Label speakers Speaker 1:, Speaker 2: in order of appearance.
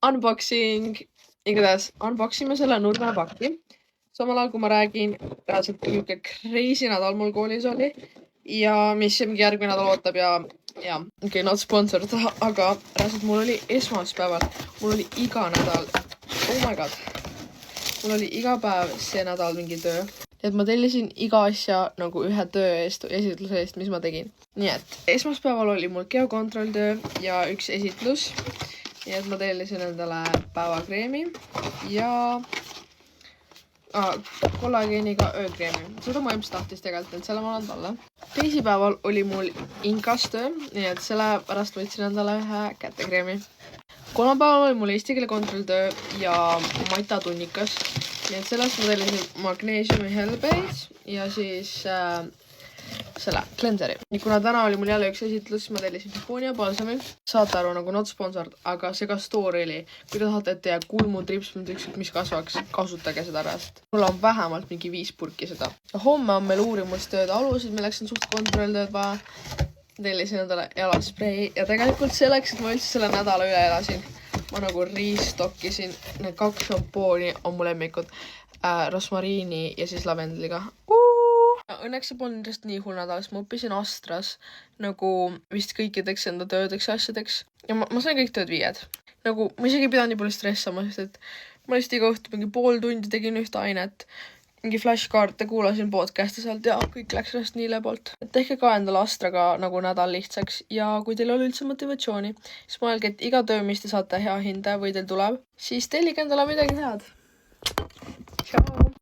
Speaker 1: unboxing. Igatahes unboxime selle nurmepaki. Samal ajal, kui ma räägin, reaalselt niisugune crazy nädal mul koolis oli ja mis mingi järgmine nädal ootab ja okay, not sponsored, aga reaalselt mul oli esmaspäeval, mul oli iga nädal, oh my god, mul oli iga päev see nädal mingi töö. Et ma tellisin iga asja nagu ühe töö eest, esitluse eest, mis ma tegin. Nii et esmaspäeval oli mul geokontrolltöö ja üks esitlus. Nii et ma tellisin endale päevakreemi ja kollageeniga öökreemi. Seda ma ilmselt tahtis tegelikult, et selle ma annan talle. Teisipäeval oli mul inkastöö, nii et sellepärast võtsin endale ühe kätekreemi. Kolmapäeval oli mul eesti keele kontrolltöö ja matatunnikas. Nii et sellest ma tellisin magneesiumi Hellbase ja siis selle cleanseri. Ja kuna täna oli mul jälle üks esitlus, ma tellisin Hiponia balsami. Saate aru, nagu not sponsored, aga see ka story oli. Kui te tahate, et teie kulmutrips ükskõik mis kasvaks, kasutage seda reast. Mul on vähemalt mingi 5 purki seda. Homme on meil uurimustööd alusid, milleks on suht kontrolltööd vaja. Tellisin endale jalasprei ja tegelikult selleks, et ma üldse selle nädala üle elasin. Ma nagu restockisin. Need 2 šampooni on mu lemmikud. Rosmariini ja siis lavendliga. Õnneks see polnud just nii hull nädal, sest ma õppisin Astras nagu vist kõikideks enda töödeks ja asjadeks. Ja ma sain kõik tööd 5. Nagu ma isegi ei pidanud nii palju stressama, sest et ma lihtsalt iga õhtu mingi pool tundi tegin ühte ainet. Mingi flashkaarte, kuulasin podcast'i sealt ja kõik läks ennast nii lebalt. Tehke ka endale Astraga nagu nädal lihtsaks ja kui teil oli üldse motivatsiooni, siis mõelge, et iga töö, mis te saate hea hinde või teil tuleb, siis tellige endale midagi head. Ciao!